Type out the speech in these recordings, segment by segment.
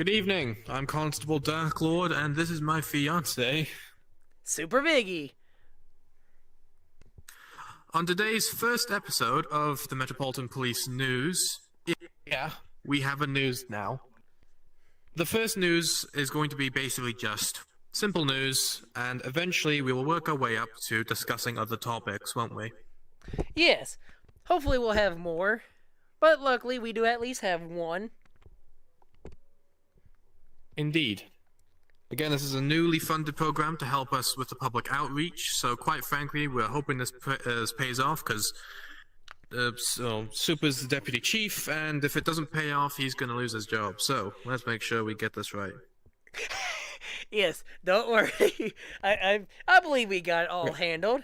Good evening. I'm Constable Darklord, and this is my fiance. Supervigy. On today's first episode of the Metropolitan Police News, yeah, we have a news now. The first news is going to be basically just simple news, and eventually we will work our way up to discussing other topics, won't we? Yes. Hopefully we'll have more. But luckily we do at least have one. Indeed. Again, this is a newly funded program to help us with the public outreach, so quite frankly, we're hoping this pays off, because Super's the deputy chief, and if it doesn't pay off, he's going to lose his job. So, let's make sure we get this right. Yes, don't worry. I believe we got it all handled.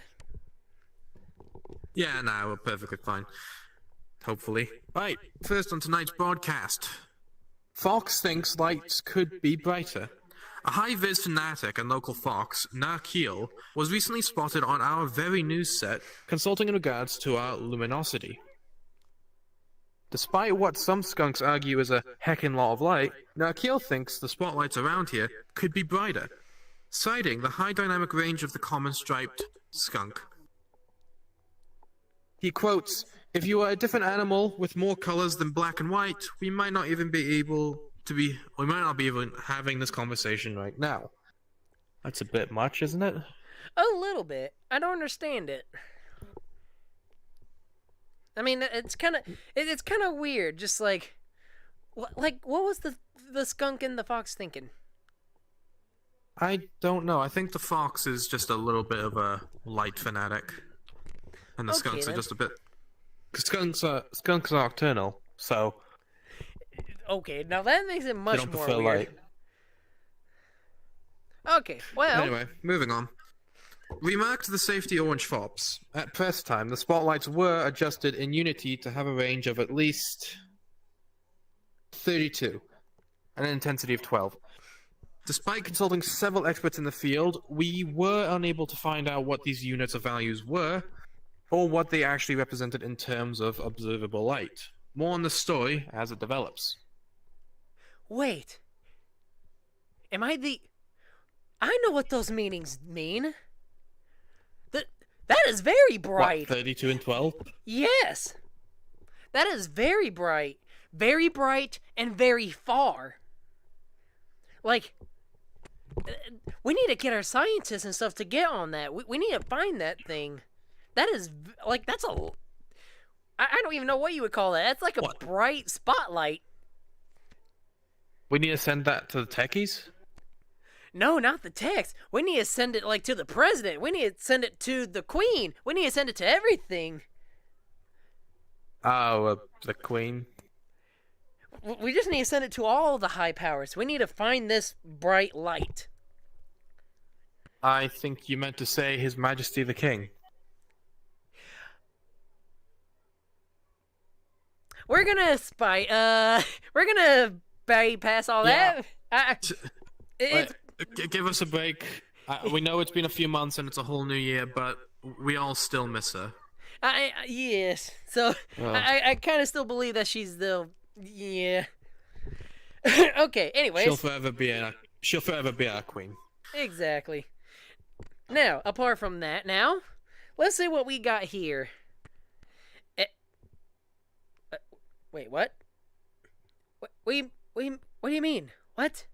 Yeah, we're perfectly fine. Hopefully. Right, first on tonight's broadcast. Fox thinks lights could be brighter. A high-vis fanatic and local fox, Narkeel, was recently spotted on our very news set, consulting in regards to our luminosity. Despite what some skunks argue is a heckin' lot of light, Narkeel thinks the spotlights around here could be brighter, citing the high dynamic range of the common striped skunk. He quotes, "If you were a different animal with more colors than black and white, we might not be even having this conversation right now." That's a bit much, isn't it? A little bit. I don't understand it. I mean, it's kind of weird. Just like what was the skunk and the fox thinking? I don't know. I think the fox is just a little bit of a light fanatic, and the skunks are just a bit. Skunks are nocturnal, so. Okay, now that makes it much more weird. Light. Okay, well. Anyway, moving on. We marked the safety orange fops. At press time, the spotlights were adjusted in Unity to have a range of at least 32 and an intensity of 12. Despite consulting several experts in the field, we were unable to find out what these units of values were, or what they actually represented in terms of observable light. More on the story as it develops. Wait. I know what those meanings mean. That is very bright. What, 32 and 12? Yes. That is very bright. Very bright and very far. Like, we need to get our scientists and stuff to get on that. We need to find that thing. That is, like, that's a... I don't even know what you would call that. That's like a bright spotlight. We need to send that to the techies? No, not the text. We need to send it, like, to the president. We need to send it to the queen. We need to send it to everything. Oh, the queen? We just need to send it to all the high powers. We need to find this bright light. I think you meant to say His Majesty the King. We're gonna bypass all that. Give us a break. We know it's been a few months and it's a whole new year, but we all still miss her. Yes. So I kind of still believe that she's the Okay. Anyways, she'll forever be our queen. Exactly. Now, apart from that, let's see what we got here. Wait, what? What do you mean? What?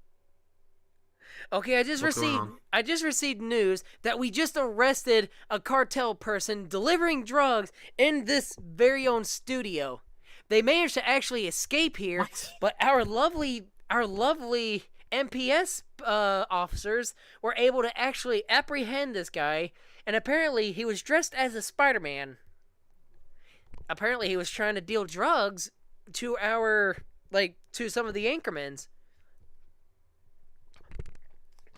Okay, I just received news that we just arrested a cartel person delivering drugs in this very own studio. They managed to actually escape here, but our lovely MPS officers were able to actually apprehend this guy, and apparently he was dressed as a Spider-Man. Apparently he was trying to deal drugs to to some of the anchormans.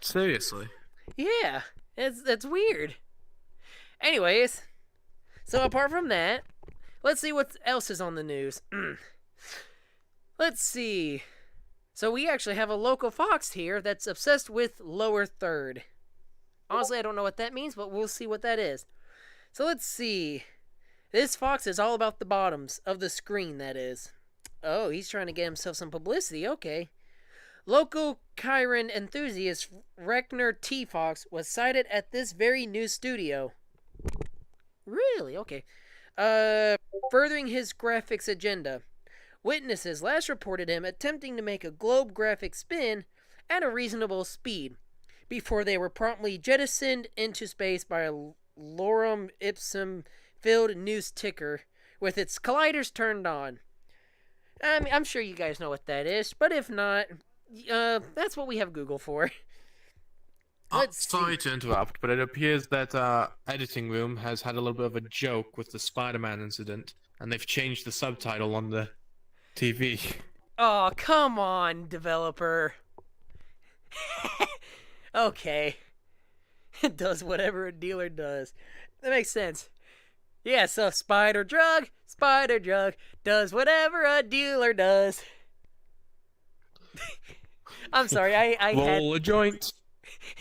Seriously? Yeah, that's weird. Anyways, so apart from that, let's see what else is on the news. Let's see. So we actually have a local fox here that's obsessed with lower third. Honestly, I don't know what that means, but we'll see what that is. So let's see. This fox is all about the bottoms of the screen, that is. Oh, he's trying to get himself some publicity. Okay. Local Chiron enthusiast Reckner T. Fox was sighted at this very new studio. Really? Okay. Furthering his graphics agenda. Witnesses last reported him attempting to make a globe graphic spin at a reasonable speed before they were promptly jettisoned into space by a lorem ipsum filled news ticker with its colliders turned on. I mean, I'm sure you guys know what that is, but if not, that's what we have Google for. Sorry to interrupt, but it appears that editing room has had a little bit of a joke with the Spider-Man incident, and they've changed the subtitle on the TV. Oh, come on, developer. Okay. It does whatever a dealer does. That makes sense. Yeah, so spider drug, does whatever a dealer does. I'm sorry, I Roll a joint.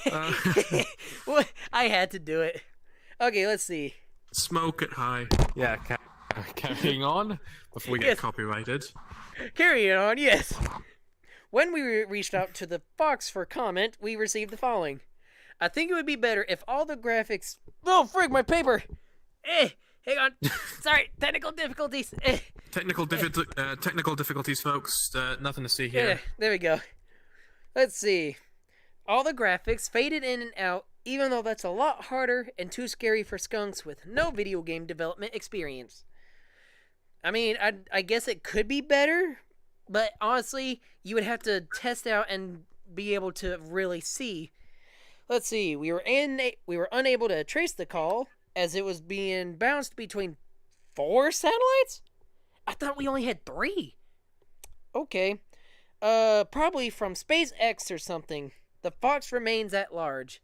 I had to do it. Okay, let's see. Smoke it high. Yeah, carrying on before we get copyrighted. Carrying on, yes. When we reached out to the Fox for comment, we received the following. I think it would be better if all the graphics... Oh, frig, my paper! Hang on. Sorry, technical difficulties. Technical difficulties, folks. Nothing to see here. Yeah, there we go. Let's see. All the graphics faded in and out, even though that's a lot harder and too scary for skunks with no video game development experience. I mean, I guess it could be better, but honestly, you would have to test out and be able to really see. Let's see. We were unable to trace the call as it was being bounced between 4 satellites? I thought we only had 3. Okay. Probably from SpaceX or something. The Fox remains at large.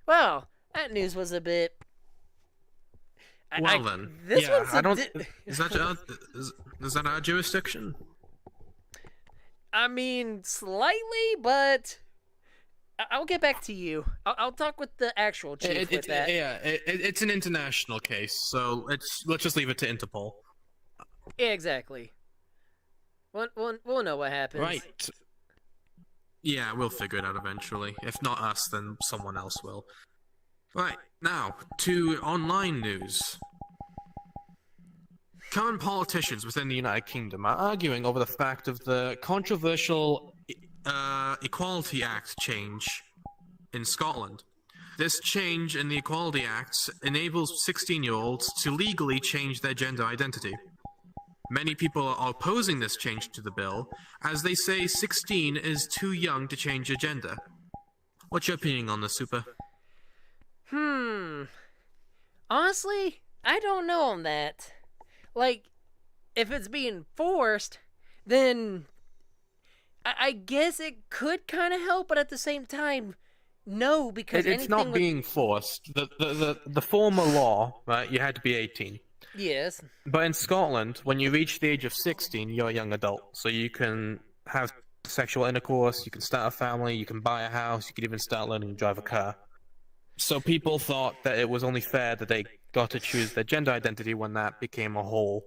Well, that news was a bit... Then. This yeah, one's I don't... Is that our jurisdiction? I mean, slightly, but... I'll get back to you. I'll talk with the actual chief with that. Yeah, it's an international case, so let's just leave it to Interpol. Yeah, exactly. We'll know what happens. Right. Yeah, we'll figure it out eventually. If not us, then someone else will. Right, now, to online news. Current politicians within the United Kingdom are arguing over the fact of the controversial Equality Act change in Scotland. This change in the Equality Act enables 16-year-olds to legally change their gender identity. Many people are opposing this change to the bill, as they say 16 is too young to change your gender. What's your opinion on this, Super? Honestly, I don't know on that. Like, if it's being forced, then I guess it could kind of help, but at the same time, no, because it's not being forced. The former law, right, you had to be 18. Yes. But in Scotland, when you reach the age of 16, you're a young adult. So you can have sexual intercourse, you can start a family, you can buy a house, you can even start learning to drive a car. So people thought that it was only fair that they got to choose their gender identity when that became a whole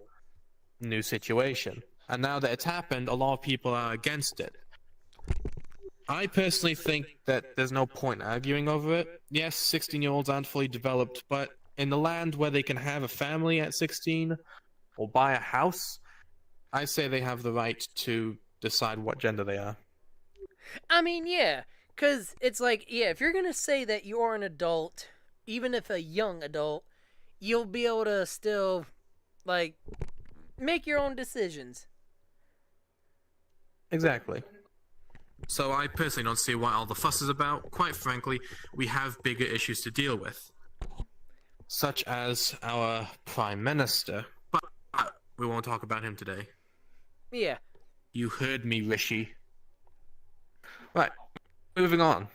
new situation. And now that it's happened, a lot of people are against it. I personally think that there's no point arguing over it. Yes, 16-year-olds aren't fully developed, but in the land where they can have a family at 16 or buy a house, I say they have the right to decide what gender they are. I mean, yeah, because it's like, yeah, if you're going to say that you are an adult, even if a young adult, you'll be able to still, like, make your own decisions. Exactly. So I personally don't see what all the fuss is about. Quite frankly, we have bigger issues to deal with. Such as our Prime Minister. But we won't talk about him today. Yeah. You heard me, Rishi. Right. Moving on.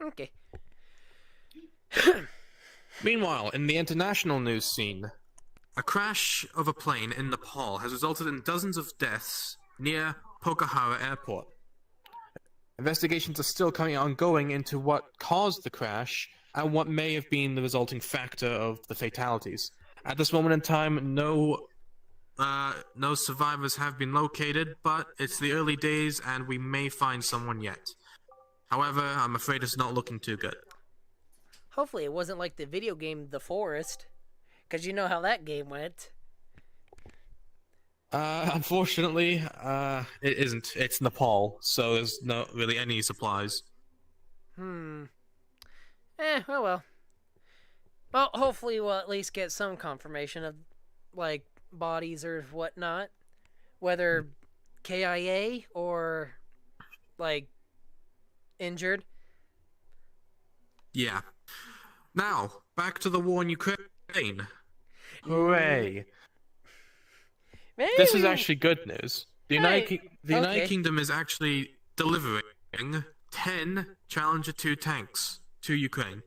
Okay. Meanwhile, in the international news scene, a crash of a plane in Nepal has resulted in dozens of deaths near Pokhara Airport. Investigations are still ongoing into what caused the crash and what may have been the resulting factor of the fatalities. At this moment in time, no no survivors have been located, but it's the early days and we may find someone yet. However, I'm afraid it's not looking too good. Hopefully, it wasn't like the video game The Forest, because you know how that game went. Unfortunately, it isn't. It's Nepal, so there's not really any supplies. Oh well. Well, hopefully we'll at least get some confirmation of, like, bodies or whatnot. Whether KIA or, like, injured. Yeah. Now, back to the war in Ukraine. Hooray! Maybe This is actually good news. The United Okay. Kingdom is actually delivering 10 Challenger 2 tanks to Ukraine.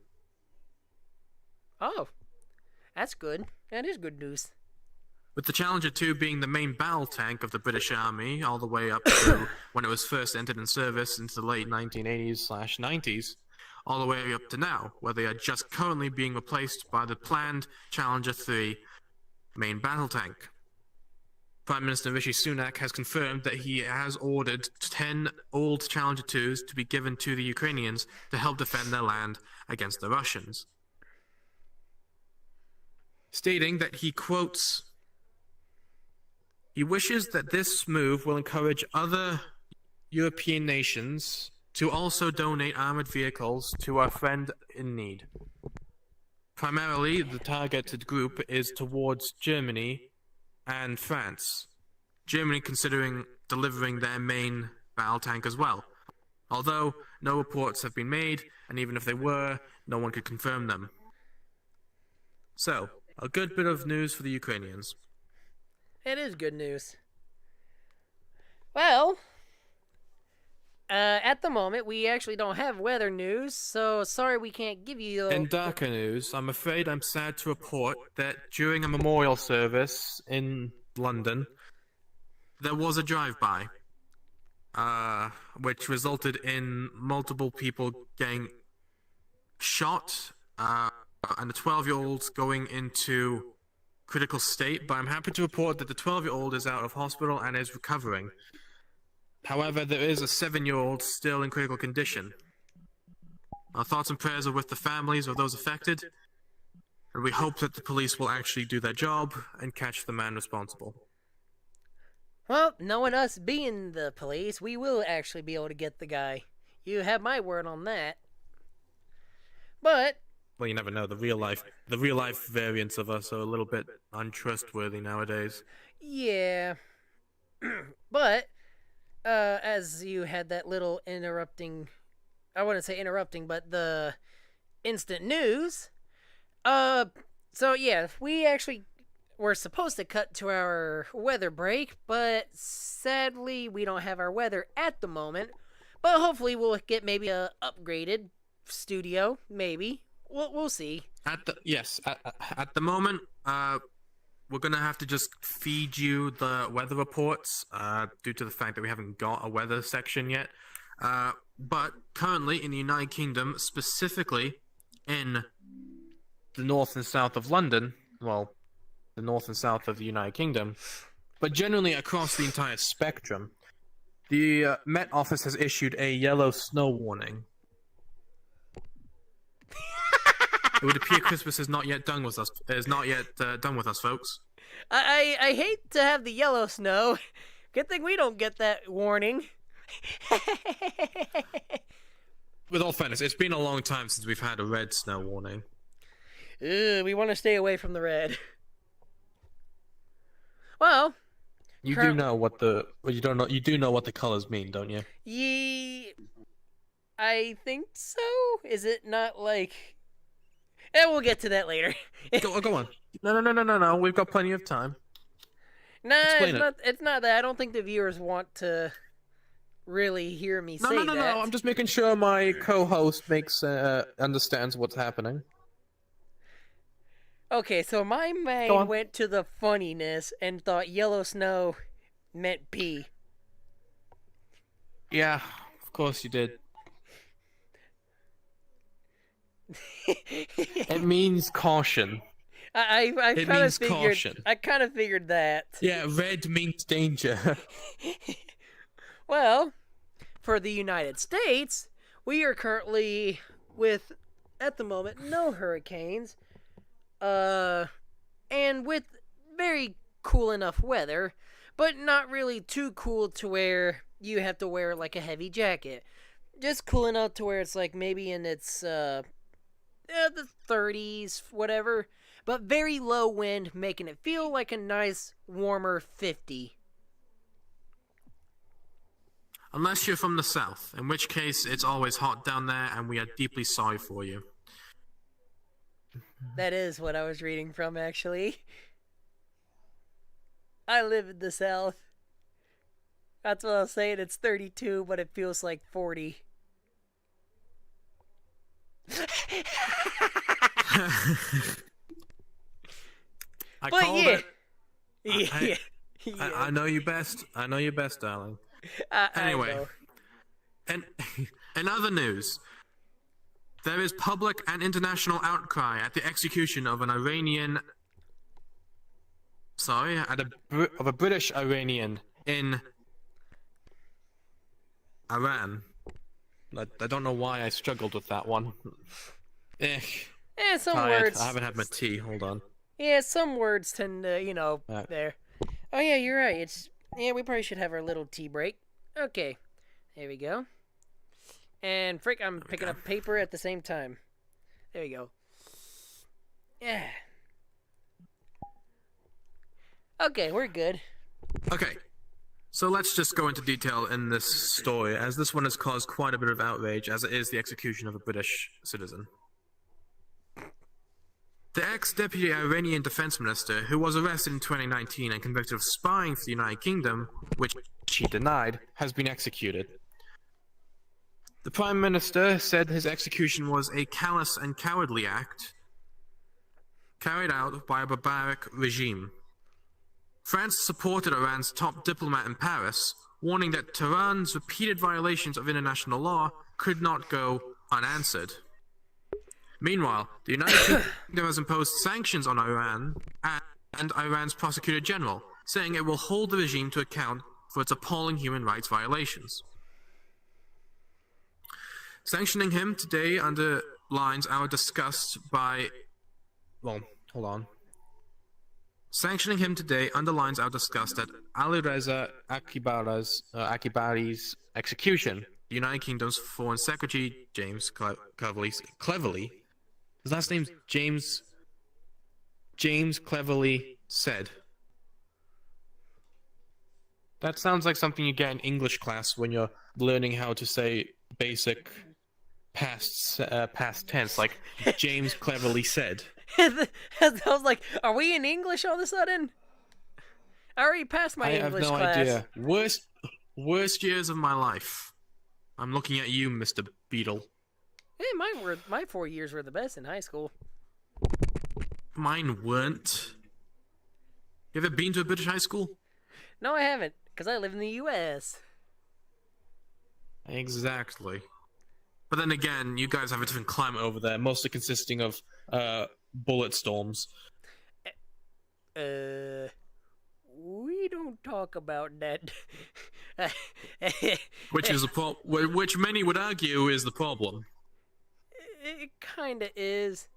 Oh, that's good. That is good news. With the Challenger 2 being the main battle tank of the British Army all the way up to when it was first entered in service into the late 1980s/90s, all the way up to now, where they are just currently being replaced by the planned Challenger 3 main battle tank. Prime Minister Rishi Sunak has confirmed that he has ordered 10 old Challenger 2s to be given to the Ukrainians to help defend their land against the Russians. Stating that he quotes, he wishes that this move will encourage other European nations to also donate armored vehicles to our friend in need. Primarily, the targeted group is towards Germany and France. Germany considering delivering their main battle tank as well. Although no reports have been made, and even if they were, no one could confirm them. So, a good bit of news for the Ukrainians. It is good news. Well, at the moment, we actually don't have weather news, so sorry we can't give you... In darker news, I'm afraid I'm sad to report that during a memorial service in London, there was a drive-by, which resulted in multiple people getting shot, and a 12-year-old going into critical state, but I'm happy to report that the 12-year-old is out of hospital and is recovering. However, there is a 7-year-old still in critical condition. Our thoughts and prayers are with the families of those affected, and we hope that the police will actually do their job and catch the man responsible. Well, knowing us being the police, we will actually be able to get the guy. You have my word on that. But Well, you never know. The real life variants of us are a little bit untrustworthy nowadays. yeah. But as you had that little interrupting, I wouldn't say interrupting, but the instant news. So yeah, we actually were supposed to cut to our weather break, but sadly we don't have our weather at the moment. But hopefully we'll get maybe a upgraded studio, maybe. We'll see. At the moment, we're gonna have to just feed you the weather reports, due to the fact that we haven't got a weather section yet. But currently in the United Kingdom, specifically in the north and south of London, well, the north and south of the United Kingdom, but generally across the entire spectrum, the Met Office has issued a yellow snow warning. It would appear Christmas is not yet done with us. Done with us, folks. I hate to have the yellow snow. Good thing we don't get that warning. With all fairness, it's been a long time since we've had a red snow warning. We want to stay away from the red. Well, You do know what the well, you don't know. You do know what the colors mean, don't you? I think so. Is it not like? We'll get to that later. Go on. No. We've got plenty of time. Nah, Explain it's not that. I don't think the viewers want to really hear me say that. No. I'm just making sure my co-host understands what's happening. Okay, so my Go mind on. went to the funniness and thought yellow snow meant pee. Yeah, of course you did. It means caution. I It kind of means figured. caution. I kind of figured that. Yeah, red means danger. Well, for the United States, we are currently with, at the moment, no hurricanes. And with very cool enough weather, but not really too cool to where you have to wear like a heavy jacket. Just cool enough to where it's like maybe in its the 30s, whatever, but very low wind, making it feel like a nice warmer 50. Unless you're from the south, in which case it's always hot down there and we are deeply sorry for you. That is what I was reading from, actually. I live in the south. That's what I was saying. It's 32, but it feels like 40. I But called yeah. it. Yeah. I know you best. I know you best, darling. Anyway. I know. And in other news, there is public and international outcry at the execution of an Iranian. Sorry, of a British Iranian in Iran. I don't know why I struggled with that one. Some Tired. words. I haven't had my tea. Hold on. Yeah, some words tend to, Right. there. Oh yeah, you're right. We probably should have our little tea break. Okay, there we go. And frick, I'm picking up paper at the same time. There we go. Yeah. Okay, we're good. Okay, so let's just go into detail in this story, as this one has caused quite a bit of outrage, as it is the execution of a British citizen. The ex-deputy Iranian defense minister, who was arrested in 2019 and convicted of spying for the United Kingdom, which he denied, has been executed. The Prime Minister said his execution was a callous and cowardly act carried out by a barbaric regime. France supported Iran's top diplomat in Paris, warning that Tehran's repeated violations of international law could not go unanswered. Meanwhile, the United Kingdom has imposed sanctions on Iran and Iran's prosecutor general, saying it will hold the regime to account for its appalling human rights violations. Sanctioning him today underlines our disgust by... Well, hold on. Sanctioning him today underlines our disgust at Alireza Akbari's execution. The United Kingdom's Foreign Secretary James Cleverly, his last name's James Cleverly said. That sounds like something you get in English class when you're learning how to say basic past tense, like James Cleverly said. I was like, are we in English all of a sudden? I already passed my English class. I have no idea. Worst years of my life. I'm looking at you, Mr. Beetle. Hey, my 4 years were the best in high school. Mine weren't. You ever been to a British high school? No, I haven't, because I live in the U.S. Exactly. But then again, you guys have a different climate over there, mostly consisting of bullet storms. We don't talk about that. Which many would argue is the problem. It kind of is.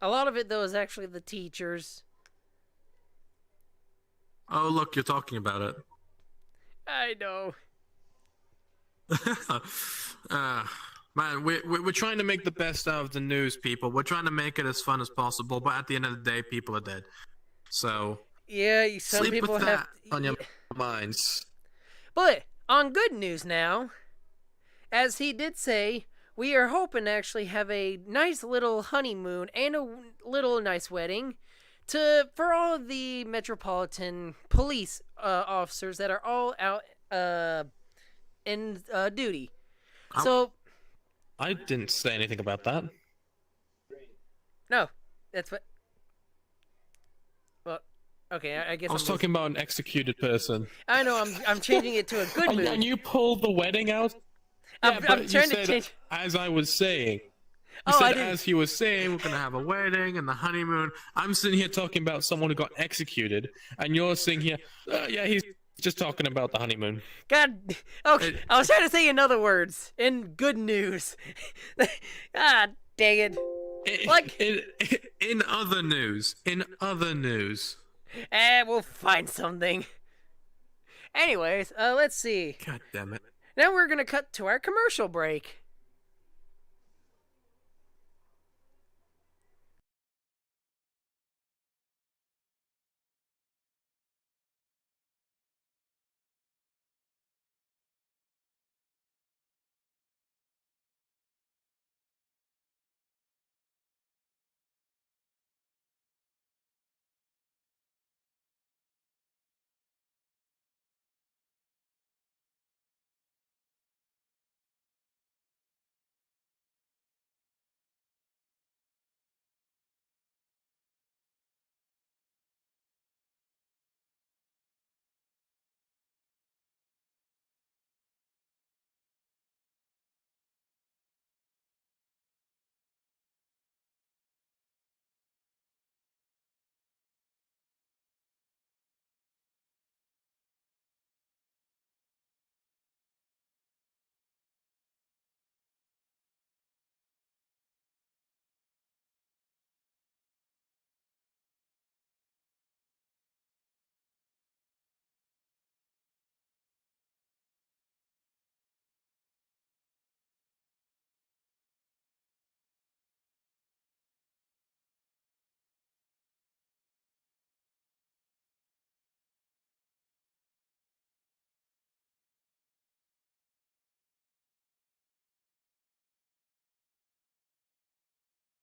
A lot of it, though, is actually the teachers. Oh, look, you're talking about it. I know. Man, we're trying to make the best out of the news, people. We're trying to make it as fun as possible, but at the end of the day, people are dead. So, yeah, some sleep people with have that on your minds. But on good news now, as he did say, we are hoping to actually have a nice little honeymoon and a little nice wedding for all of the Metropolitan Police officers that are all out in duty. So I didn't say anything about that. no, that's what. Well, okay, I guess I was talking about an executed person. I know. I'm changing it to a good mood. And you pulled the wedding out? I'm but trying you to said, change. as I was saying. He Oh, I said, didn't. as he was saying, we're gonna have a wedding and the honeymoon. I'm sitting here talking about someone who got executed, and you're sitting here, yeah, he's just talking about the honeymoon. God. Okay, It- I was trying to say in other words. In good news. God dang it. Like- in other news, We'll find something. Anyways, let's see. God damn it. Now we're gonna cut to our commercial break.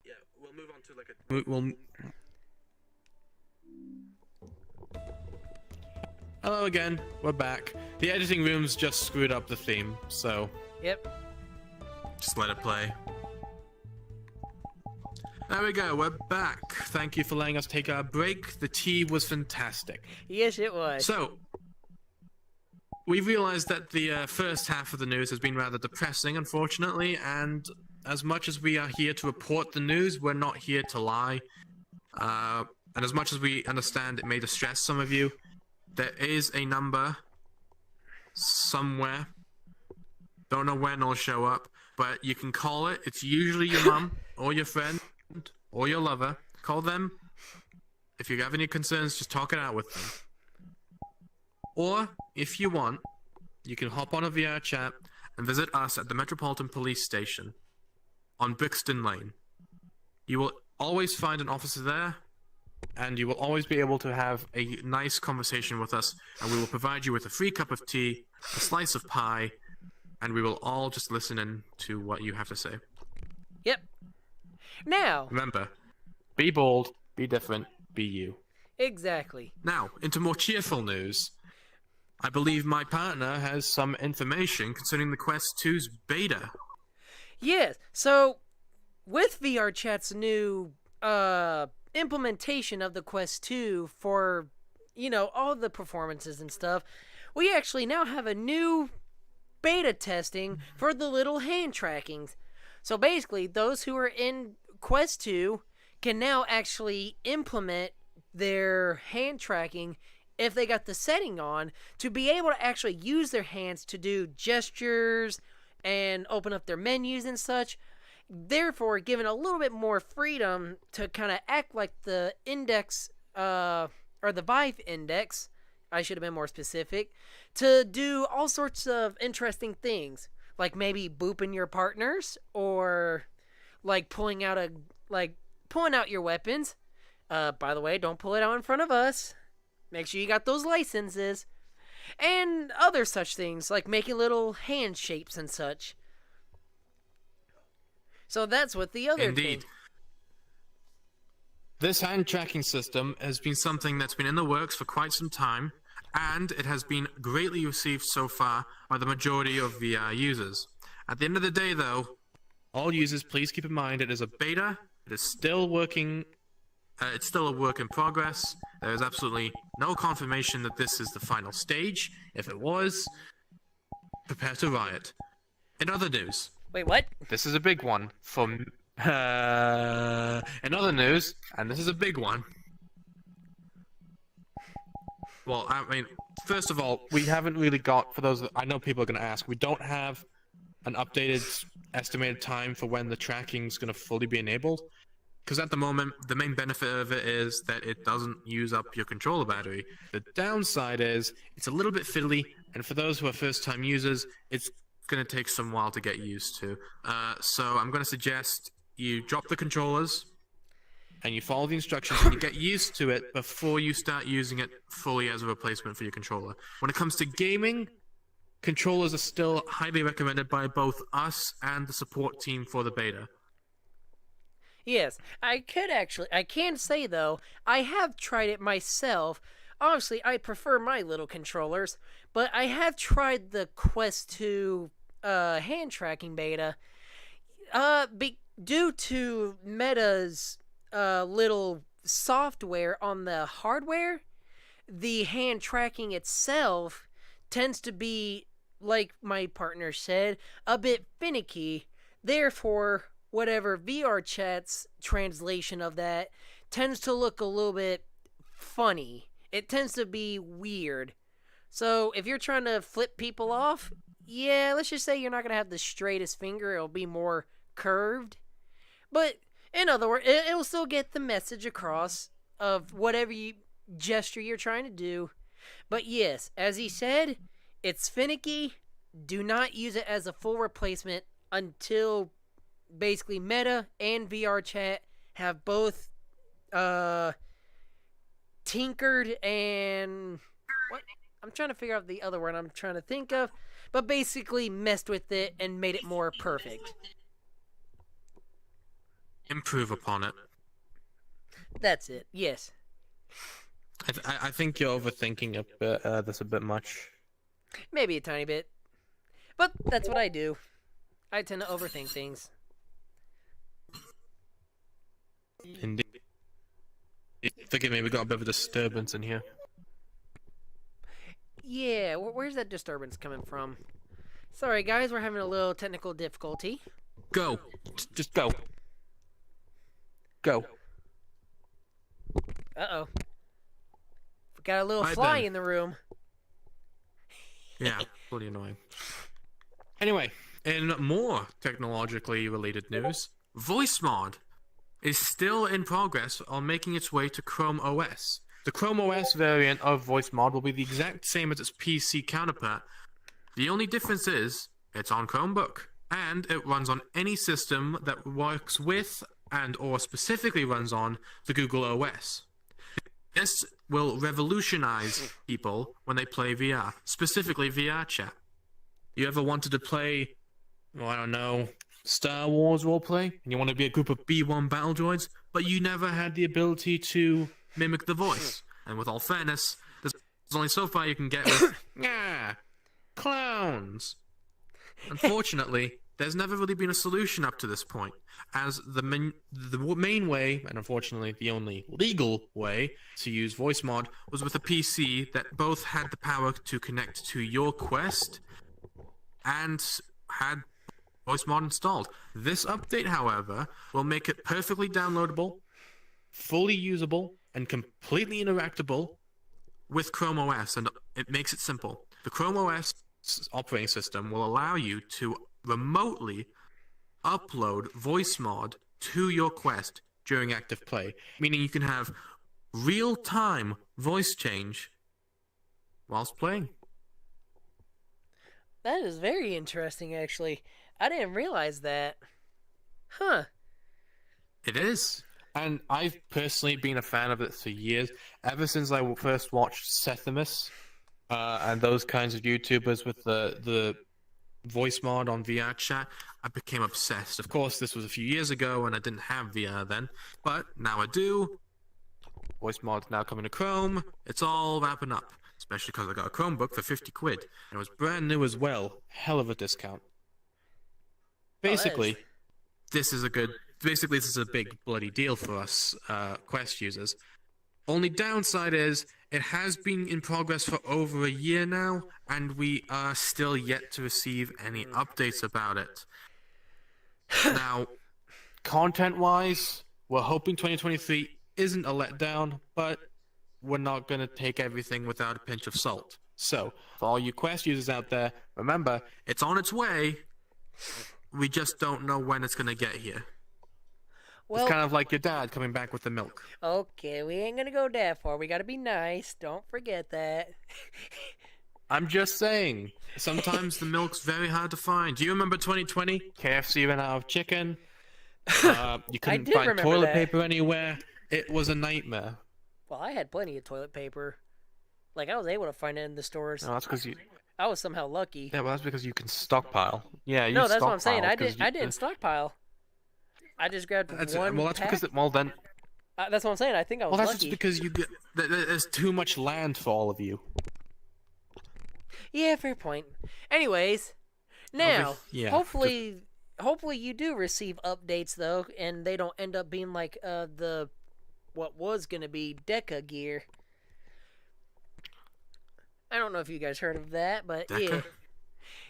Yeah, we'll move on to like a. Hello again. We're back. The editing room's just screwed up the theme, so Yep. just let it play. There we go. We're back. Thank you for letting us take our break. The tea was fantastic. Yes, it was. So, we realized that the first half of the news has been rather depressing, unfortunately, and as much as we are here to report the news, we're not here to lie. And as much as we understand it may distress some of you, there is a number somewhere. Don't know when it'll show up, but you can call it. It's usually your mum or your friend or your lover. Call them. If you have any concerns, just talk it out with them. Or, if you want, you can hop on a VRChat and visit us at the Metropolitan Police Station on Brixton Lane. You will always find an officer there, and you will always be able to have a nice conversation with us, and we will provide you with a free cup of tea, a slice of pie, and we will all just listen in to what you have to say. Yep. Now. Remember, be bold, be different, be you. Exactly. Now, into more cheerful news. I believe my partner has some information concerning the Quest 2's beta. Yes. So, with VRChat's new implementation of the Quest 2 for, all the performances and stuff, we actually now have a new beta testing for the little hand trackings. So basically, those who are in Quest 2 can now actually implement their hand tracking if they got the setting on to be able to actually use their hands to do gestures and open up their menus and such, therefore giving a little bit more freedom to kind of act like the index or the Vive index, I should have been more specific, to do all sorts of interesting things, like maybe booping your partners or like pulling out your weapons. By the way, don't pull it out in front of us. Make sure you got those licenses. And other such things, like making little hand shapes and such. So that's what the other Indeed. thing. This hand tracking system has been something that's been in the works for quite some time, and it has been greatly received so far by the majority of VR users. At the end of the day, though, all users, please keep in mind it is a beta. It is still working. It's still a work in progress. There is absolutely no confirmation that this is the final stage. If it was, prepare to riot. In other news, Wait, what? this is a big one for In other news, and this is a big one. Well, I mean, first of all, we haven't really got, for those that, I know people are going to ask, we don't have an updated estimated time for when the tracking's going to fully be enabled. Because at the moment, the main benefit of it is that it doesn't use up your controller battery. The downside is it's a little bit fiddly, and for those who are first-time users, it's going to take some while to get used to. So I'm going to suggest you drop the controllers, and you follow the instructions, and you get used to it before you start using it fully as a replacement for your controller. When it comes to gaming, controllers are still highly recommended by both us and the support team for the beta. Yes, I can say though, I have tried it myself. Obviously, I prefer my little controllers, but I have tried the Quest 2 hand tracking beta. Due to Meta's little software on the hardware, the hand tracking itself tends to be, like my partner said, a bit finicky. Therefore, whatever VRChat's translation of that tends to look a little bit funny. It tends to be weird. So if you're trying to flip people off, yeah, let's just say you're not going to have the straightest finger. It'll be more curved. But in other words, it will still get the message across of whatever gesture you're trying to do. But yes, as he said, it's finicky. Do not use it as a full replacement until basically Meta and VRChat have both tinkered and what I'm trying to figure out the other word I'm trying to think of, but basically messed with it and made it more perfect. Improve upon it. That's it. Yes. I think you're overthinking this a bit much. Maybe a tiny bit. But that's what I do. I tend to overthink things. Indeed. Forgive me, we got a bit of a disturbance in here. Yeah, where's that disturbance coming from? Sorry, guys, we're having a little technical difficulty. Go. Just go. Go. Uh-oh. We got a little Right fly then. in the room. Yeah, bloody annoying. Anyway, in more technologically related news, VoiceMod is still in progress on making its way to Chrome OS. The Chrome OS variant of VoiceMod will be the exact same as its PC counterpart. The only difference is it's on Chromebook, and it runs on any system that works with and or specifically runs on the Google OS. This will revolutionize people when they play VR, specifically VRChat. You ever wanted to play, well, I don't know, Star Wars roleplay, and you want to be a group of B1 battle droids, but you never had the ability to mimic the voice? And with all fairness, there's only so far you can get with, yeah, clowns. Unfortunately, there's never really been a solution up to this point, as the main way, and unfortunately the only legal way, to use VoiceMod was with a PC that both had the power to connect to your Quest and had VoiceMod installed. This update, however, will make it perfectly downloadable, fully usable, and completely interactable with Chrome OS, and it makes it simple. The Chrome OS operating system will allow you to remotely upload VoiceMod to your Quest during active play, meaning you can have real-time voice change whilst playing. That is very interesting, actually. I didn't realize that. Huh. It is. And I've personally been a fan of it for years, ever since I first watched Sethimus and those kinds of YouTubers with the voice mod on VRChat. I became obsessed. Of course, this was a few years ago, and I didn't have VR then, but now I do. Voice mod's now coming to Chrome. It's all wrapping up, especially because I got a Chromebook for 50 quid, and it was brand new as well. Hell of a discount. Basically, this is a big bloody deal for us Quest users. Only downside is it has been in progress for over a year now, and we are still yet to receive any updates about it. Now, content-wise, we're hoping 2023 isn't a letdown, but we're not going to take everything without a pinch of salt. So, for all you Quest users out there, remember, it's on its way. We just don't know when it's going to get here. Well, It's kind of like your dad coming back with the milk. okay, we ain't gonna go that far. We gotta be nice. Don't forget that. I'm just saying, sometimes the milk's very hard to find. Do you remember 2020? KFC ran out of chicken. You couldn't did find remember toilet that. paper anywhere. It was a nightmare. Well, I had plenty of toilet paper. Like, I was able to find it in the stores. No, that's because you. I was somehow lucky. Yeah, well, that's because you can stockpile. Yeah, you No, that's what I'm saying. stockpile 'cause I didn't stockpile. I just grabbed one well, that's pack. because well then. That's what I'm saying. I think I was Well, that's lucky. just because you get there's too much land for all of you. Yeah, fair point. Anyways, now yeah, hopefully you do receive updates though, and they don't end up being like the what was gonna be Deca gear. I don't know if you guys heard of that, but Deca?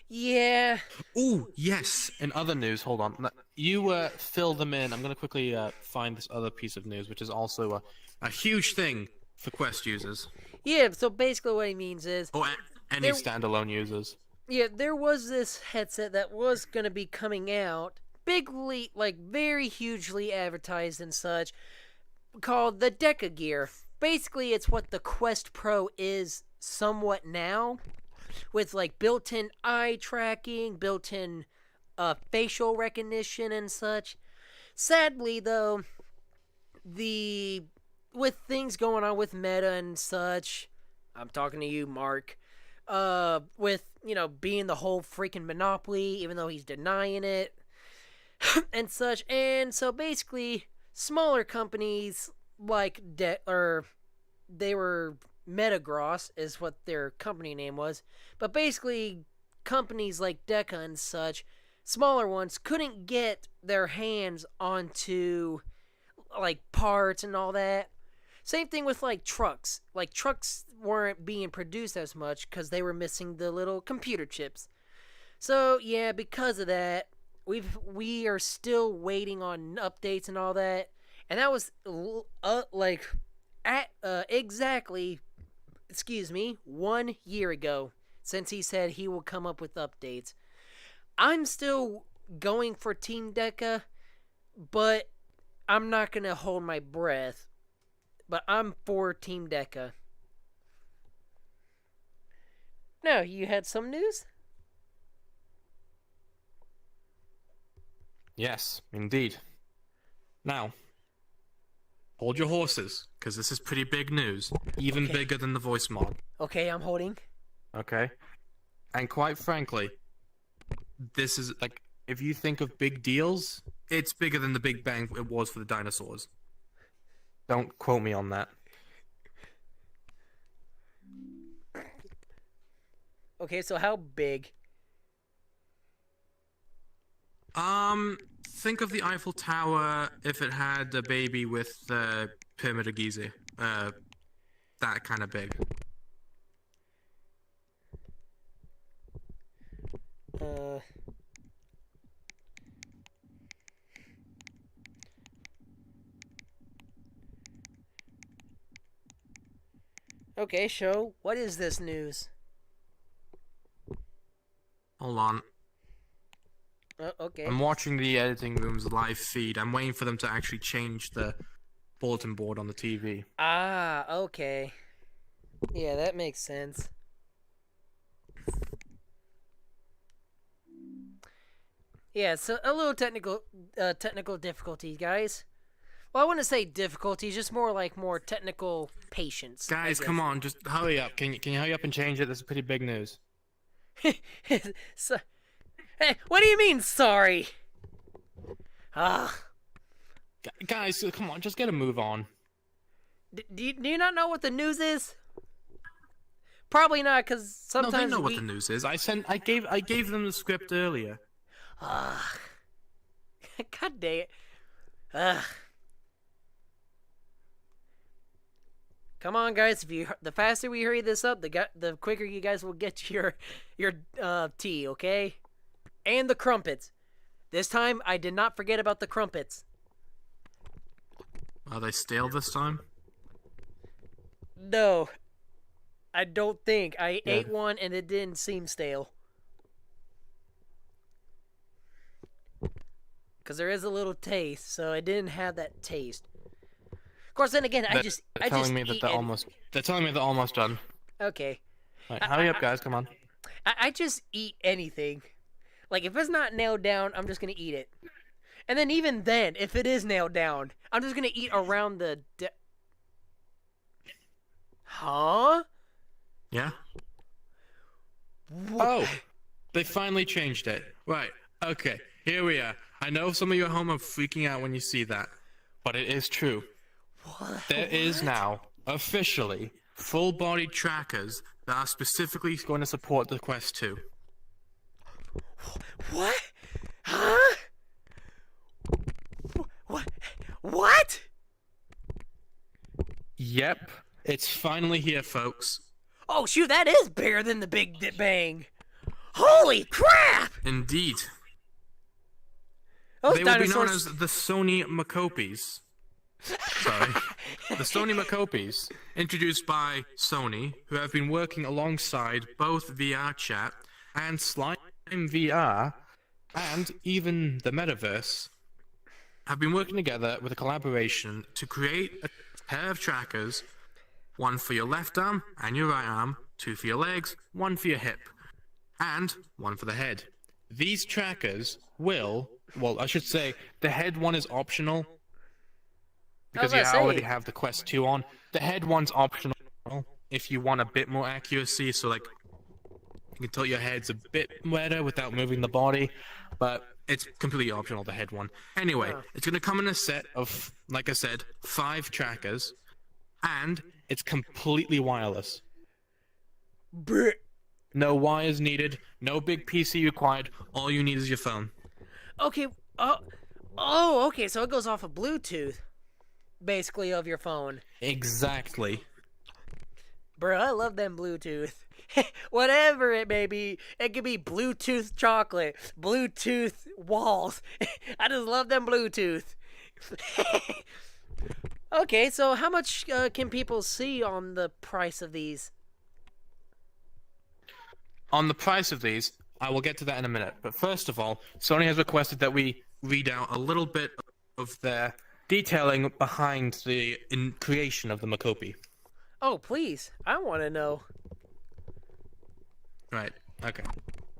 yeah. Ooh, yes. In other news, hold on. You fill them in. I'm gonna quickly find this other piece of news, which is also a huge thing for Quest users. Yeah. So basically, what he means is, Oh, any There- standalone users. yeah, there was this headset that was gonna be coming out, bigly, like very hugely advertised and such, called the Deca Gear. Basically, it's what the Quest Pro is somewhat now, with like built-in eye tracking, built-in facial recognition and such. Sadly, though, with things going on with Meta and such, I'm talking to you, Mark. With being the whole freaking monopoly, even though he's denying it and such, and so basically, smaller companies like they were Metagross is what their company name was, but basically companies like Deca and such, smaller ones, couldn't get their hands onto like parts and all that. Same thing with like trucks. Like trucks weren't being produced as much because they were missing the little computer chips. So yeah, because of that, we are still waiting on updates and all that. And that was exactly 1 year ago since he said he will come up with updates. I'm still going for Team Deca, but I'm not going to hold my breath. But I'm for Team Deca. Now, you had some news? Yes, indeed. Now, hold your horses, because this is pretty big news. Even Okay. bigger than the voice mod. Okay, I'm holding. Okay? And quite frankly, this is, like, if you think of big deals, it's bigger than the Big Bang it was for the dinosaurs. Don't quote me on that. Okay, so how big? Think of the Eiffel Tower if it had a baby with the Pyramid of Giza. That kind of big. Okay, show. What is this news? Hold on. Okay. I'm watching the editing room's live feed. I'm waiting for them to actually change the bulletin board on the TV. Ah, okay. Yeah, that makes sense. Yeah, so a little technical difficulties, guys. Well, I wouldn't say difficulties, just more technical patience. Guys, come on, just hurry up. Can you hurry up and change it? This is pretty big news. So, hey, what do you mean, sorry? Ah, Guys, come on, just get a move on. do you not know what the news is? Probably not, because sometimes No, they know what the news is. I gave them the script earlier. Ah, God dang it. Ugh. Come on, guys! The faster we hurry this up, the quicker you guys will get your tea, okay? And the crumpets. This time, I did not forget about the crumpets. Are they stale this time? No, I don't think. I Yeah. ate one and it didn't seem stale. Because there is a little taste, so I didn't have that taste. Of course, then again, I just They're telling me eat that they're almost. They're telling me they're almost done. Okay. Right, hurry up, guys! Come on. I just eat anything. Like, if it's not nailed down, I'm just going to eat it. And then even then, if it is nailed down, I'm just going to eat around the... Huh? Yeah? Wha- Oh! They finally changed it. Right. Okay. Here we are. I know some of you at home are freaking out when you see that. But it is true. What? There is now, officially, full-body trackers that are specifically going to support the Quest 2. What? Huh? What? What? Yep. It's finally here, folks. Oh, shoot, that is bigger than the Big Bang. Holy crap! Indeed. Those They will be known dinosaurs... as the Sony Macopies. Sorry. The Sony Macopies, introduced by Sony, who have been working alongside both VRChat and Slime VR, and even the Metaverse, have been working together with a collaboration to create a pair of trackers, one for your left arm and your right arm, two for your legs, one for your hip, and one for the head. These trackers will, well, I should say, the head one is optional, because you already have the Quest 2 on. The head one's optional if you want a bit more accuracy, so like, you can tilt your heads a bit better without moving the body, but it's completely optional, the head one. Anyway, it's going to come in a set of, like I said, 5 trackers, and it's completely wireless. Brr. No wires needed, no big PC required, all you need is your phone. Okay, okay, so it goes off of Bluetooth, basically, of your phone. Exactly. Bro, I love them Bluetooth. Whatever it may be, it could be Bluetooth chocolate, Bluetooth walls. I just love them Bluetooth. Okay, so how much can people see on the price of these? On the price of these, I will get to that in a minute. But first of all, Sony has requested that we read out a little bit of their detailing behind the creation of the Macopi. Oh, please. I want to know. Right, okay.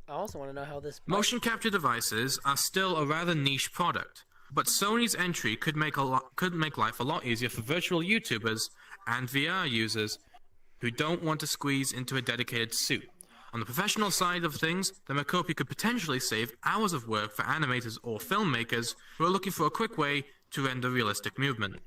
I also want to know how this... Motion capture devices are still a rather niche product, but Sony's entry could make life a lot easier for virtual YouTubers and VR users who don't want to squeeze into a dedicated suit. On the professional side of things, the Macopi could potentially save hours of work for animators or filmmakers who are looking for a quick way to render realistic movement.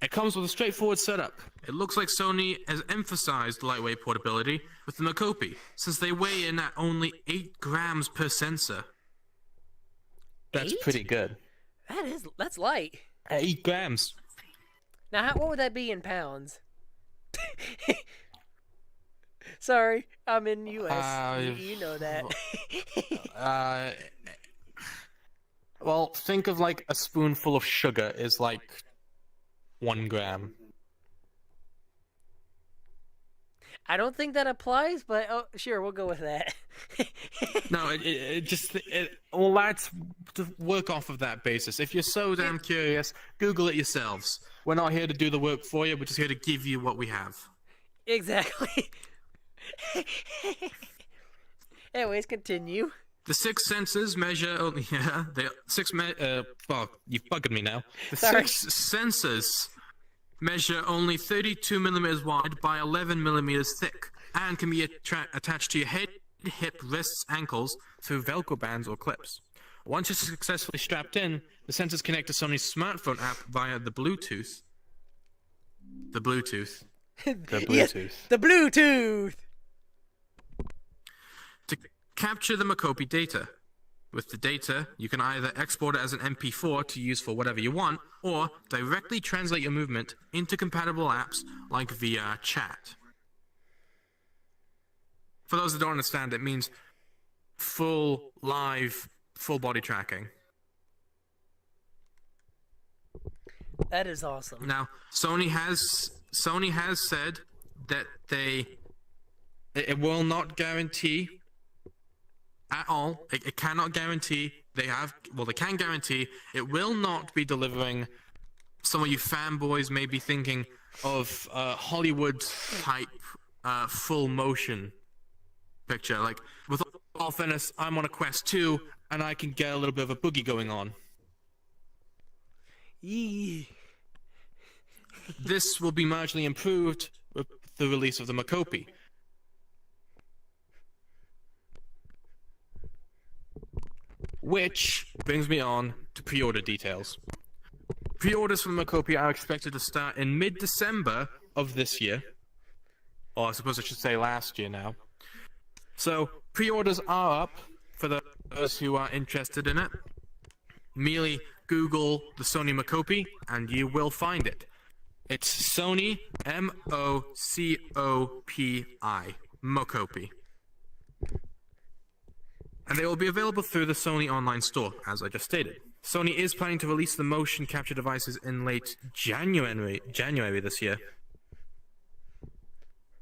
It comes with a straightforward setup. It looks like Sony has emphasized lightweight portability with the Macopi, since they weigh in at only 8 grams per sensor. That's 8? pretty good. That's light. 8 grams. Now, what would that be in pounds? Sorry, I'm in U.S. You know that. Well, think of like a spoonful of sugar is like 1 gram. I don't think that applies, but oh, sure, we'll go with that. No, well, let's work off of that basis. If you're so damn curious, Google it yourselves. We're not here to do the work for you, we're just here to give you what we have. Exactly. Anyways, continue. The 6 sensors measure, well, you've bugged me now. The Sorry. 6 sensors measure only 32 millimeters wide by 11 millimeters thick, and can be attached to your head, hip, wrists, ankles through Velcro bands or clips. Once you're successfully strapped in, the sensors connect to Sony's smartphone app via the Bluetooth. The Bluetooth. The Bluetooth. Yes, the Bluetooth. To capture the Macopi data. With the data, you can either export it as an MP4 to use for whatever you want, or directly translate your movement into compatible apps like VRChat. For those that don't understand, it means full live full body tracking. That is awesome. Now, Sony has said that it will not guarantee at all. It cannot guarantee. They can guarantee it will not be delivering. Some of you fanboys may be thinking of Hollywood type full motion picture. Like, with all fairness, I'm on a Quest 2 and I can get a little bit of a boogie going on. Yee. This will be marginally improved with the release of the Makopi. Which brings me on to pre-order details. Pre-orders for the Makopi are expected to start in mid-December of this year. Or I suppose I should say last year now. So, pre-orders are up for those who are interested in it. Merely Google the Sony Makopi and you will find it. It's Sony, M-O-C-O-P-I, Makopi. And they will be available through the Sony online store, as I just stated. Sony is planning to release the motion capture devices in late January this year.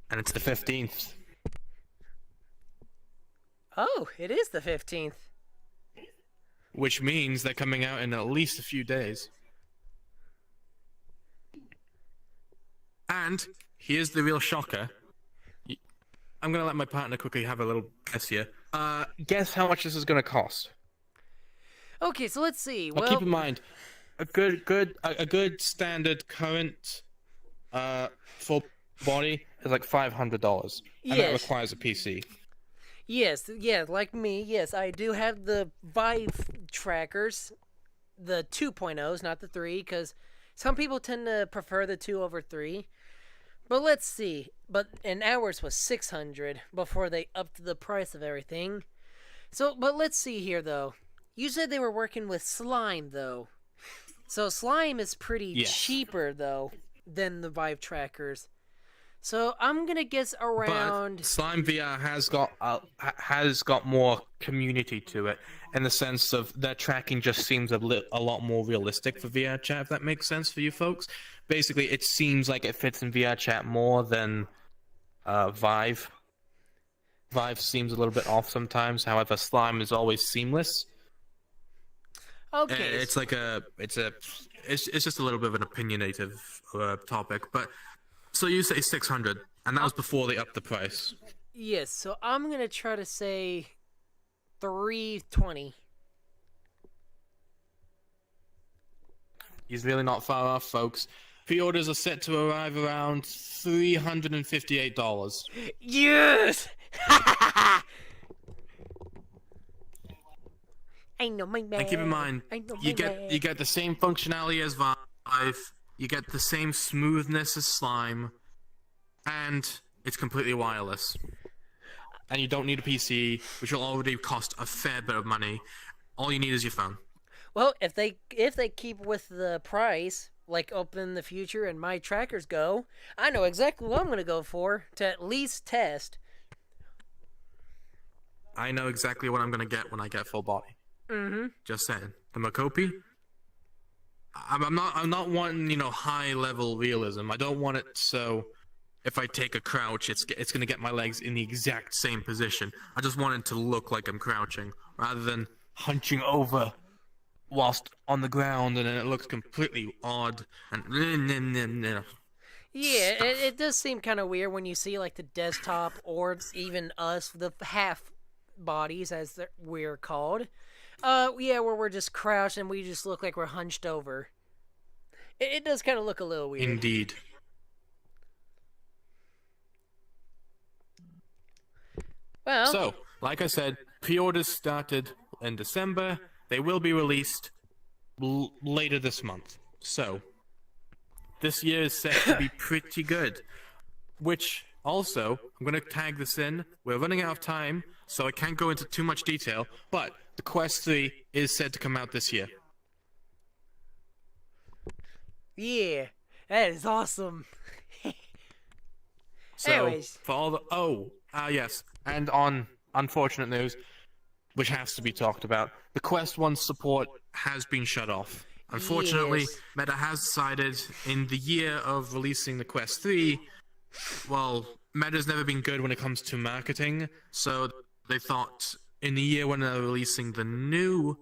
And it's the 15th. Oh, it is the 15th. Which means they're coming out in at least a few days. And here's the real shocker. I'm gonna let my partner quickly have a little guess here. Guess how much this is gonna cost? Okay, so let's see. Well, keep in mind, a good standard current full body is like $500, and that requires a PC. Yes, yeah, like me, yes, I do have the Vive trackers, the 2.0s, not the 3, because some people tend to prefer the 2 over 3. But let's see. But and ours was $600 before they upped the price of everything. So, but let's see here though. You said they were working with Slime though. So Slime is pretty cheaper though than the Vive trackers. So I'm gonna guess around. But Slime VR has got more community to it, in the sense of their tracking just seems a lot more realistic for VRChat. If that makes sense for you folks. Basically, it seems like it fits in VRChat more than Vive. Vive seems a little bit off sometimes. However, Slime is always seamless. Okay. It's just a little bit of an opinionative topic, but. So you say 600, and that was before they upped the price. Yes, so I'm gonna try to say 320. He's really not far off, folks. Pre-orders are set to arrive around $358. Yes! I know my man. And keep in mind, you get the same functionality as Vive. You get the same smoothness as Slime, and it's completely wireless. And you don't need a PC, which will already cost a fair bit of money. All you need is your phone. Well, if they keep with the price, like up in the future, and my trackers go, I know exactly what I'm gonna go for to at least test. I know exactly what I'm gonna get when I get full body. Mm-hmm. Just saying. The Makopi. I'm not wanting, high level realism. I don't want it so if I take a crouch, it's gonna get my legs in the exact same position. I just want it to look like I'm crouching rather than hunching over whilst on the ground, and then it looks completely odd and yeah, it does seem kind of weird when you see like the desktop or even us, the half bodies as we're called. Yeah, where we're just crouched and we just look like we're hunched over. It does kind of look a little weird. Indeed. Well. So, like I said, pre-orders started in December. They will be released later this month. So, this year is set to be pretty good. Which, also, I'm going to tag this in. We're running out of time, so I can't go into too much detail, but the Quest 3 is said to come out this year. Yeah, that is awesome. So, Anyways. for all the... yes. And on unfortunate news, which has to be talked about. The Quest 1 support has been shut off. Unfortunately, Yes. Meta has decided in the year of releasing the Quest 3, well, Meta's never been good when it comes to marketing, so they thought in the year when they're releasing the new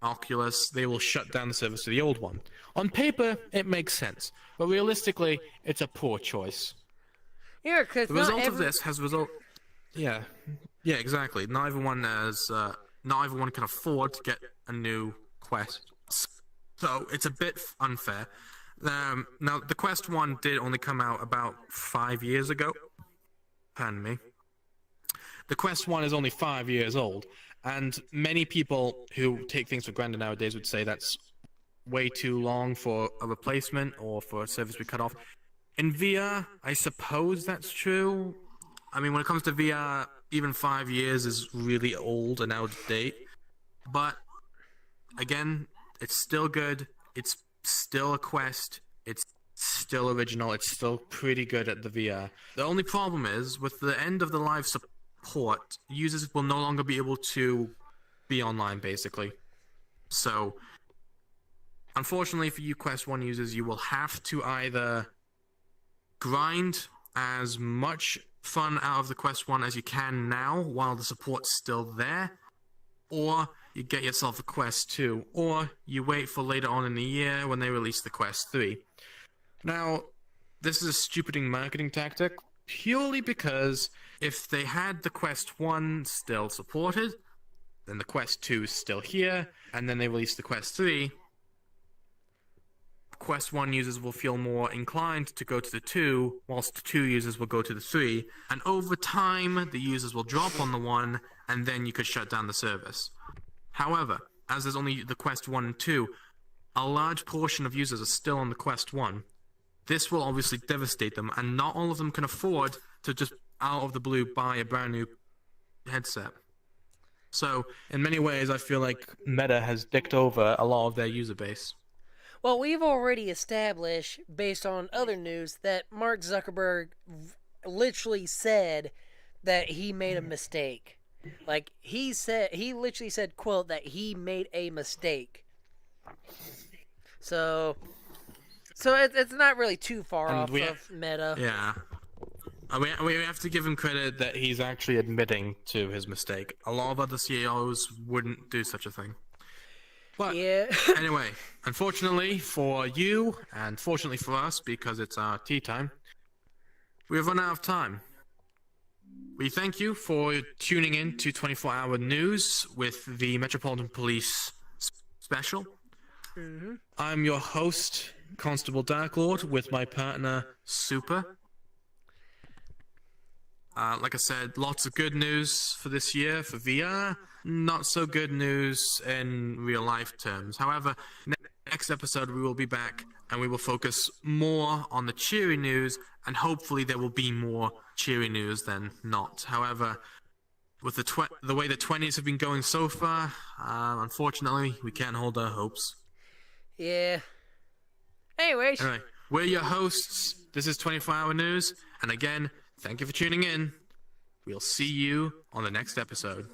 Oculus, they will shut down the service to the old one. On paper, it makes sense, but realistically, it's a poor choice. Yeah, because The result of this has yeah, exactly. Not everyone can afford to get a new Quest, so it's a bit unfair. Now, the Quest 1 did only come out about 5 years ago. Pardon me. The Quest 1 is only 5 years old, and many people who take things for granted nowadays would say that's way too long for a replacement or for a service we cut off. In VR, I suppose that's true. I mean, when it comes to VR, even 5 years is really old and out of date. But, again, it's still good. It's still a Quest. It's still original. It's still pretty good at the VR. The only problem is, with the end of the live support, users will no longer be able to be online, basically. So, unfortunately for you Quest 1 users, you will have to either grind as much fun out of the Quest 1 as you can now while the support's still there, or you get yourself a Quest 2, or you wait for later on in the year when they release the Quest 3. Now, this is a stupid marketing tactic, purely because if they had the Quest 1 still supported, then the Quest 2 is still here, and then they release the Quest 3, Quest 1 users will feel more inclined to go to the 2, whilst the 2 users will go to the 3, and over time, the users will drop on the 1, and then you could shut down the service. However, as there's only the Quest 1 and 2, a large portion of users are still on the Quest 1. This will obviously devastate them, and not all of them can afford to just out of the blue buy a brand new headset. So, in many ways, I feel like Meta has dicked over a lot of their user base. Well, we've already established, based on other news, that Mark Zuckerberg literally said that he made a mistake. Like, he literally said, quote, that he made a mistake. So it's not really too far off of Meta. Yeah. We have to give him credit that he's actually admitting to his mistake. A lot of other CEOs wouldn't do such a thing. But Yeah. anyway, unfortunately for you, and fortunately for us, because it's our tea time, we have run out of time. We thank you for tuning in to 24-Hour News with the Metropolitan Police special. Mm-hmm. I'm your host, Constable Darklord, with my partner, Super. Like I said, lots of good news for this year for VR. Not so good news in real life terms. However, next episode we will be back and we will focus more on the cheery news, and hopefully there will be more cheery news than not. However, with the way the 20s have been going so far, unfortunately, we can't hold our hopes. Yeah. Anyways. Anyway, we're your hosts. This is 24-Hour News, and again, thank you for tuning in. We'll see you on the next episode.